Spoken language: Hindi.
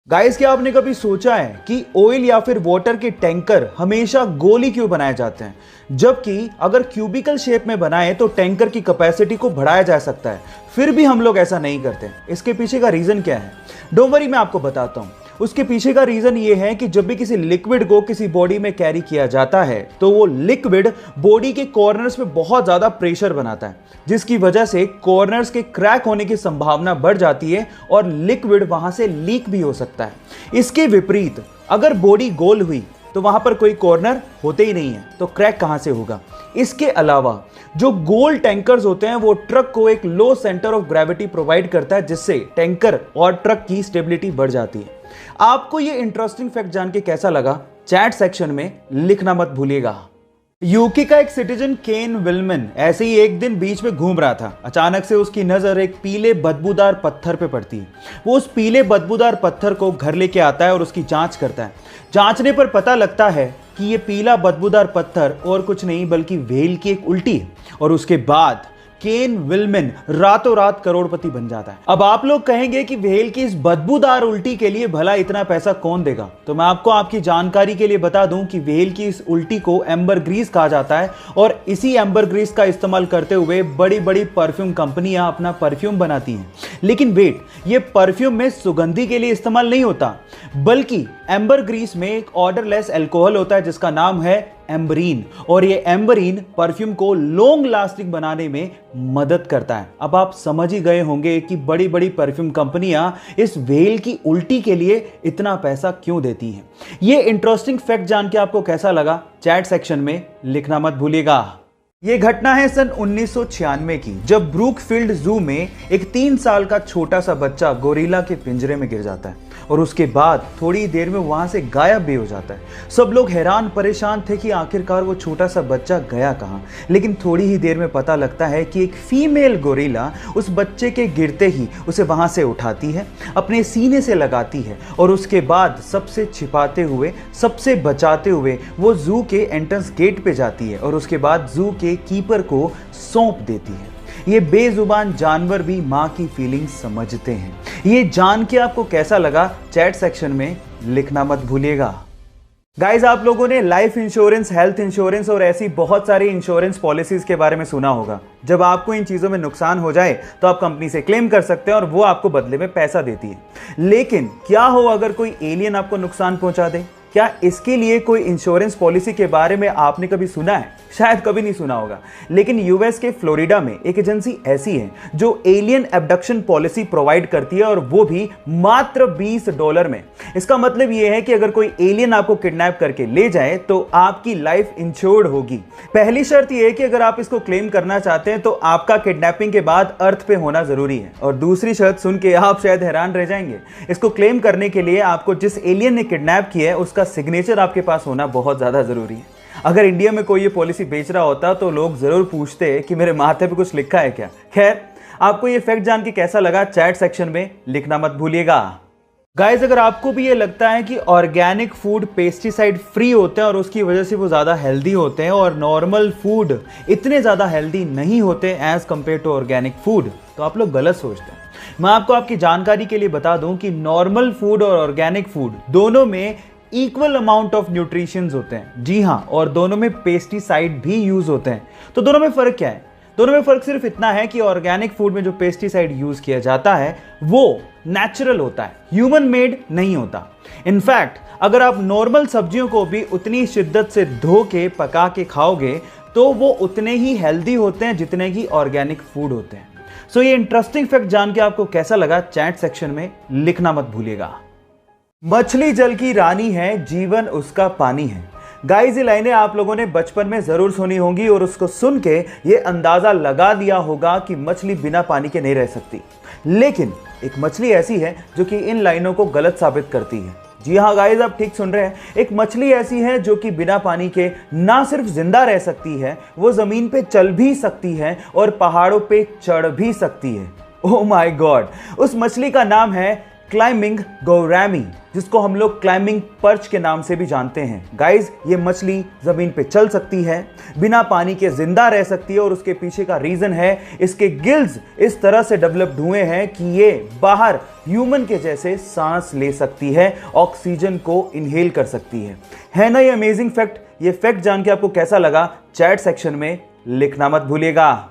गाइस, क्या आपने कभी सोचा है कि ऑयल या फिर वाटर के टैंकर हमेशा गोली क्यों बनाए जाते हैं, जबकि अगर क्यूबिकल शेप में बनाए तो टैंकर की कैपेसिटी को बढ़ाया जा सकता है। फिर भी हम लोग ऐसा नहीं करते। इसके पीछे का रीजन क्या है? डोंट वरी, मैं आपको बताता हूं। उसके पीछे का रीजन ये है कि जब भी किसी लिक्विड को किसी बॉडी में कैरी किया जाता है तो वो लिक्विड बॉडी के कॉर्नर्स में बहुत ज्यादा प्रेशर बनाता है, जिसकी वजह से कॉर्नर्स के क्रैक होने की संभावना बढ़ जाती है और लिक्विड वहां से लीक भी हो सकता है। इसके विपरीत अगर बॉडी गोल हुई तो वहां पर कोई कॉर्नर होते ही नहीं है, तो क्रैक कहां से होगा? इसके अलावा जो गोल टैंकर्स होते हैं वो ट्रक को एक लो सेंटर ऑफ ग्रेविटी प्रोवाइड करता है, जिससे टैंकर और ट्रक की स्टेबिलिटी बढ़ जाती है। आपको ये इंटरेस्टिंग फैक्ट जान के कैसा लगा? चैट सेक्शन में लिखना मत भूलिएगा। यूके का एक सिटीजन केन विलमन ऐसे ही एक दिन बीच में घूम रहा था। अचानक से उसकी नजर एक पीले बदबूदार पत्थर पे पड़ती है। वो उस पीले बदबूदार पत्थर को घर लेके आता है और उसकी जांच करता है। जांचने पर पता लगता है कि ये पीला बदबूदार पत्थर और कुछ नहीं बल्कि व्हेल की एक उल्टी है। और उसके बाद केन विलमन रातों रात करोड़पति बन जाता है। अब आप लोग कहेंगे कि व्हेल की इस बदबूदार उल्टी के लिए भला इतना पैसा कौन देगा? तो मैं आपको आपकी जानकारी के लिए बता दूं कि व्हेल की इस उल्टी को एम्बर ग्रीस कहा जाता है और इसी एम्बर ग्रीस का इस्तेमाल करते हुए बड़ी बड़ी परफ्यूम कंपनियां अपना परफ्यूम बनाती हैं। लेकिन वेट, ये परफ्यूम में सुगंधी के लिए इस्तेमाल नहीं होता, बल्कि एम्बर ग्रीस में एक ऑर्डरलेस अल्कोहल होता है जिसका नाम है एम्बरीन, और ये एम्बरीन परफ्यूम को लॉन्ग लास्टिंग बनाने में मदद करता है। अब आप समझ ही गए होंगे कि बड़ी बड़ी परफ्यूम कंपनियां इस व्हेल की उल्टी के लिए इतना पैसा क्यों देती हैं। ये इंटरेस्टिंग फैक्ट जान के आपको कैसा लगा? चैट सेक्शन में लिखना मत भूलिएगा। ये घटना है सन 1996 की, जब ब्रूकफील्ड जू में एक 3 साल का छोटा सा बच्चा गोरिल्ला के पिंजरे में गिर जाता है और उसके बाद थोड़ी देर में वहां से गायब भी हो जाता है। सब लोग हैरान परेशान थे कि आखिरकार वो छोटा सा बच्चा गया कहां। लेकिन थोड़ी ही देर में पता लगता है कि एक फीमेल गोरिल्ला उस बच्चे के गिरते ही उसे वहां से उठाती है, अपने सीने से लगाती है और उसके बाद सबसे छिपाते हुए, सबसे बचाते हुए वो जू के एंट्रेंस गेट पे जाती है और उसके बाद जू के कीपर को सौंप देती है। ये बेजुबान जानवर भी मां की फीलिंग्स समझते हैं। ये जान के आपको कैसा लगा? चैट सेक्शन में लिखना मत भूलिएगा। गाइज, आप लोगों ने लाइफ इंश्योरेंस, हेल्थ इंश्योरेंस और ऐसी बहुत सारी इंश्योरेंस पॉलिसीज के बारे में सुना होगा। जब आपको इन चीजों में नुकसान हो जाए तो आप कंपनी से क्लेम कर सकते हैं और वो आपको बदले में पैसा देती है। लेकिन क्या हो अगर कोई एलियन आपको नुकसान पहुंचा दे? क्या इसके लिए कोई इंश्योरेंस पॉलिसी के बारे में आपने कभी सुना है? शायद कभी नहीं सुना होगा। लेकिन यूएस के फ्लोरिडा में एक एजेंसी ऐसी है जो एलियन एब्डक्शन पॉलिसी प्रोवाइड करती है, और वो भी मात्र $20 में। इसका मतलब यह है कि अगर कोई एलियन आपको किडनैप करके ले जाए तो आपकी लाइफ इंश्योर्ड होगी। पहली शर्त यह है कि अगर आप इसको क्लेम करना चाहते हैं तो आपका किडनैपिंग के बाद अर्थ पे होना जरूरी है। और दूसरी शर्त सुन के आप शायद हैरान रह जाएंगे। इसको क्लेम करने के लिए आपको जिस एलियन ने किडनैप किया है उसका सिग्नेचर आपके पास होना बहुत ज्यादा जरूरी है। अगर इंडिया में कोई ये पॉलिसी बेच रहा होता तो लोग जरूर पूछते कि मेरे माथे पे कुछ लिखा है क्या। खैर, आपको ये फैक्ट जान के कैसा लगा? चैट सेक्शन में लिखना मत भूलिएगा। गाइस, अगर आपको भी ये लगता है कि ऑर्गेनिक फूड पेस्टिसाइड फ्री होते हैं और उसकी वजह से वो ज्यादा हेल्दी होते हैं और नॉर्मल फूड इतने ज्यादा हेल्दी नहीं होते as compared to organic food, तो आप लोग गलत सोचते हैं। मैं आपको आपकी जानकारी के लिए बता दूं कि नॉर्मल फूड और ऑर्गेनिक फूड दोनों में इक्वल अमाउंट ऑफ न्यूट्रिशंस होते हैं। जी हाँ, और दोनों में पेस्टिसाइड भी यूज होते हैं। तो दोनों में फर्क क्या है? दोनों में फर्क सिर्फ इतना है कि ऑर्गेनिक फूड में जो पेस्टिसाइड यूज किया जाता है वो नेचुरल होता है, ह्यूमन मेड नहीं होता। इनफैक्ट अगर आप नॉर्मल सब्जियों को भी उतनी शिद्दत से धो के पका के खाओगे तो वो उतने ही हेल्दी होते हैं जितने ही ऑर्गेनिक फूड होते हैं। सो ये इंटरेस्टिंग फैक्ट जान के आपको कैसा लगा? चैट सेक्शन में लिखना मत भूलिएगा। मछली जल की रानी है, जीवन उसका पानी है। गाइस, ये लाइनें आप लोगों ने बचपन में जरूर सुनी होंगी और उसको सुन के ये अंदाजा लगा लिया होगा कि मछली बिना पानी के नहीं रह सकती। लेकिन एक मछली ऐसी है जो कि इन लाइनों को गलत साबित करती है। जी हाँ गाइस, आप ठीक सुन रहे हैं। एक मछली ऐसी है जो कि बिना पानी के ना सिर्फ जिंदा रह सकती है, वो जमीन पे चल भी सकती है और पहाड़ों पे चढ़ भी सकती है। ओह माय गॉड, उस मछली का नाम है क्लाइंबिंग गौरामी, जिसको हम लोग क्लाइंबिंग पर्च के नाम से भी जानते हैं। गाइज, ये मछली जमीन पे चल सकती है, बिना पानी के जिंदा रह सकती है, और उसके पीछे का रीजन है इसके गिल्स इस तरह से डेवलप्ड हुए हैं कि ये बाहर ह्यूमन के जैसे सांस ले सकती है, ऑक्सीजन को इनहेल कर सकती है ना ये अमेजिंग फैक्ट? ये फैक्ट जान के आपको कैसा लगा, चैट सेक्शन में लिखना मत भूलिएगा।